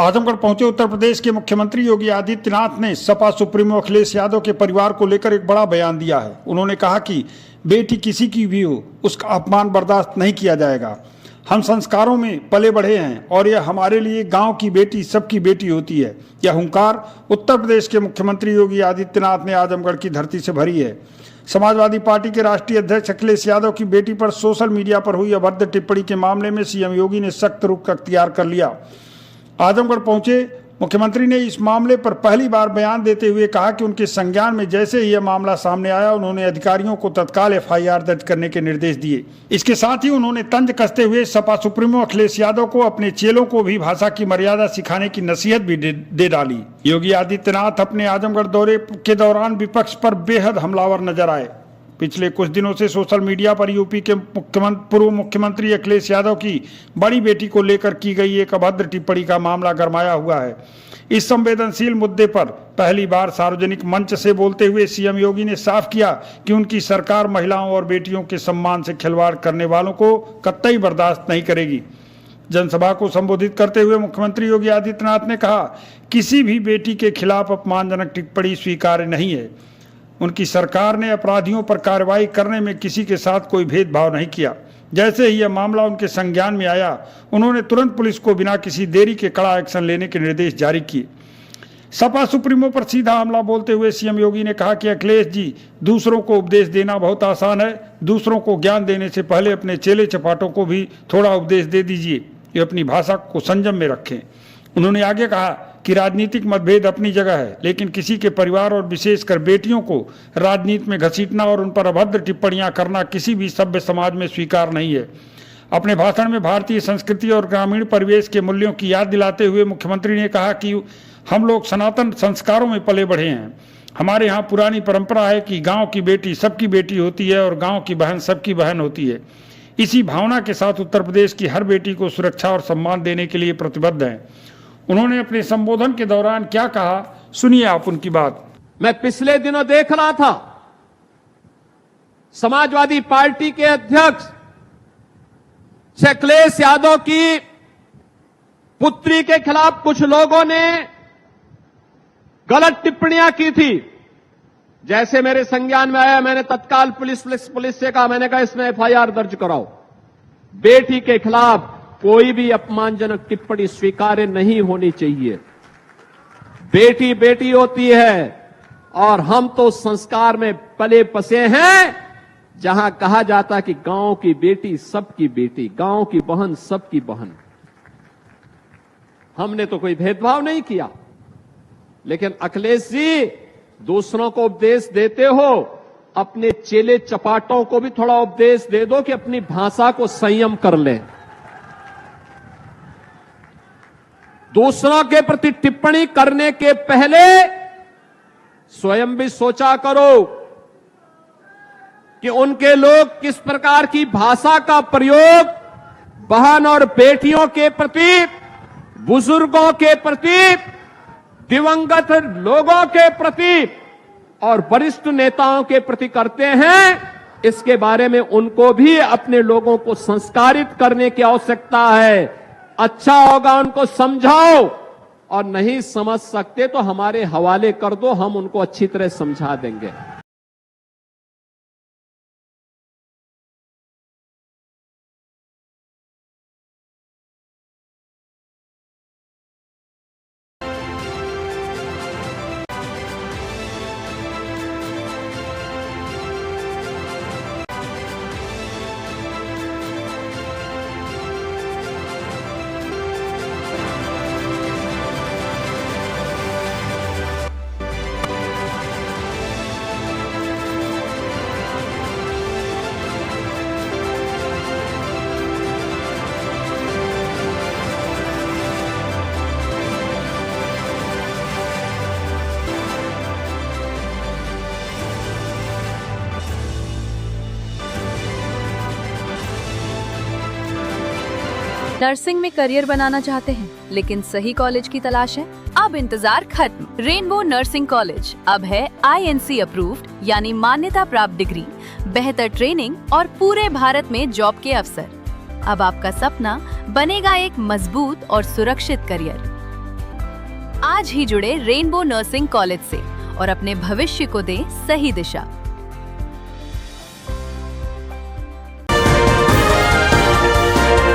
आजमगढ़ पहुंचे उत्तर प्रदेश के मुख्यमंत्री योगी आदित्यनाथ ने सपा सुप्रीमो अखिलेश यादव के परिवार को लेकर एक बड़ा बयान दिया है। उन्होंने कहा कि बेटी किसी की भी हो, उसका अपमान बर्दाश्त नहीं किया जाएगा। हम संस्कारों में पले बढ़े हैं और यह हमारे लिए गांव की बेटी सबकी बेटी होती है। यह हुंकार उत्तर प्रदेश के मुख्यमंत्री योगी आदित्यनाथ ने आजमगढ़ की धरती से भरी है। समाजवादी पार्टी के राष्ट्रीय अध्यक्ष अखिलेश यादव की बेटी पर सोशल मीडिया पर हुई अभद्र टिप्पणी के मामले में सीएम योगी ने सख्त रुख अख्तियार कर लिया। आजमगढ़ पहुंचे मुख्यमंत्री ने इस मामले पर पहली बार बयान देते हुए कहा कि उनके संज्ञान में जैसे ही यह मामला सामने आया, उन्होंने अधिकारियों को तत्काल एफआईआर दर्ज करने के निर्देश दिए। इसके साथ ही उन्होंने तंज कसते हुए सपा सुप्रीमो अखिलेश यादव को अपने चेलों को भी भाषा की मर्यादा सिखाने की नसीहत भी दे डाली। योगी आदित्यनाथ अपने आजमगढ़ दौरे के दौरान विपक्ष पर बेहद हमलावर नजर आए। पिछले कुछ दिनों से सोशल मीडिया पर यूपी के पूर्व मुख्यमंत्री अखिलेश यादव की बड़ी बेटी को लेकर की गई एक अभद्र टिप्पणी का मामला गरमाया हुआ है। इस संवेदनशील मुद्दे पर पहली बार सार्वजनिक मंच से बोलते हुए सीएम योगी ने साफ किया कि उनकी सरकार महिलाओं और बेटियों के सम्मान से खिलवाड़ करने वालों को कतई बर्दाश्त नहीं करेगी। जनसभा को संबोधित करते हुए मुख्यमंत्री योगी आदित्यनाथ ने कहा, किसी भी बेटी के खिलाफ अपमानजनक टिप्पणी स्वीकार्य नहीं है। उनकी सरकार ने अपराधियों पर कार्रवाई करने में किसी के साथ कोई भेदभाव नहीं किया। जैसे ही यह मामला उनके संज्ञान में आया, उन्होंने तुरंत पुलिस को बिना किसी देरी के कड़ा एक्शन लेने के निर्देश जारी किए। सपा सुप्रीमो पर सीधा हमला बोलते हुए सीएम योगी ने कहा कि अखिलेश जी, दूसरों को उपदेश देना बहुत आसान है। दूसरों को ज्ञान देने से पहले अपने चेले चपाटों को भी थोड़ा उपदेश दे दीजिए। ये अपनी भाषा को संयम में रखें। उन्होंने आगे कहा कि राजनीतिक मतभेद अपनी जगह है, लेकिन किसी के परिवार और विशेषकर बेटियों को राजनीति में घसीटना और उन पर अभद्र टिप्पणियां करना किसी भी सभ्य समाज में स्वीकार नहीं है। अपने भाषण में भारतीय संस्कृति और ग्रामीण परिवेश के मूल्यों की याद दिलाते हुए मुख्यमंत्री ने कहा कि हम लोग सनातन संस्कारों में पले बढ़े हैं। हमारे यहाँ पुरानी परंपरा है कि गाँव की बेटी सबकी बेटी होती है और गाँव की बहन सबकी बहन होती है। इसी भावना के साथ उत्तर प्रदेश की हर बेटी को सुरक्षा और सम्मान देने के लिए प्रतिबद्ध हैं। उन्होंने अपने संबोधन के दौरान क्या कहा, सुनिए आप उनकी बात। मैं पिछले दिनों देख रहा था, समाजवादी पार्टी के अध्यक्ष अखिलेश यादव की पुत्री के खिलाफ कुछ लोगों ने गलत टिप्पणियां की थी। जैसे मेरे संज्ञान में आया, मैंने तत्काल पुलिस से कहा, मैंने कहा इसमें एफआईआर दर्ज कराओ। बेटी के खिलाफ कोई भी अपमानजनक टिप्पणी स्वीकार्य नहीं होनी चाहिए। बेटी बेटी होती है और हम तो संस्कार में पले बसे हैं, जहां कहा जाता है कि गांव की बेटी सबकी बेटी, गांव की बहन सबकी बहन। हमने तो कोई भेदभाव नहीं किया, लेकिन अखिलेश जी, दूसरों को उपदेश देते हो, अपने चेले चपाटों को भी थोड़ा उपदेश दे दो कि अपनी भाषा को संयम कर लें। दूसरों के प्रति टिप्पणी करने के पहले स्वयं भी सोचा करो कि उनके लोग किस प्रकार की भाषा का प्रयोग बहन और बेटियों के प्रति, बुजुर्गों के प्रति, दिवंगत लोगों के प्रति और वरिष्ठ नेताओं के प्रति करते हैं। इसके बारे में उनको भी अपने लोगों को संस्कारित करने की आवश्यकता है। अच्छा होगा उनको समझाओ, और नहीं समझ सकते तो हमारे हवाले कर दो, हम उनको अच्छी तरह समझा देंगे। नर्सिंग में करियर बनाना चाहते हैं लेकिन सही कॉलेज की तलाश है? अब इंतजार खत्म। रेनबो नर्सिंग कॉलेज अब है INC अप्रूव्ड यानी मान्यता प्राप्त डिग्री, बेहतर ट्रेनिंग और पूरे भारत में जॉब के अवसर। अब आपका सपना बनेगा एक मजबूत और सुरक्षित करियर। आज ही जुड़े रेनबो नर्सिंग कॉलेज से और अपने भविष्य को दें सही दिशा।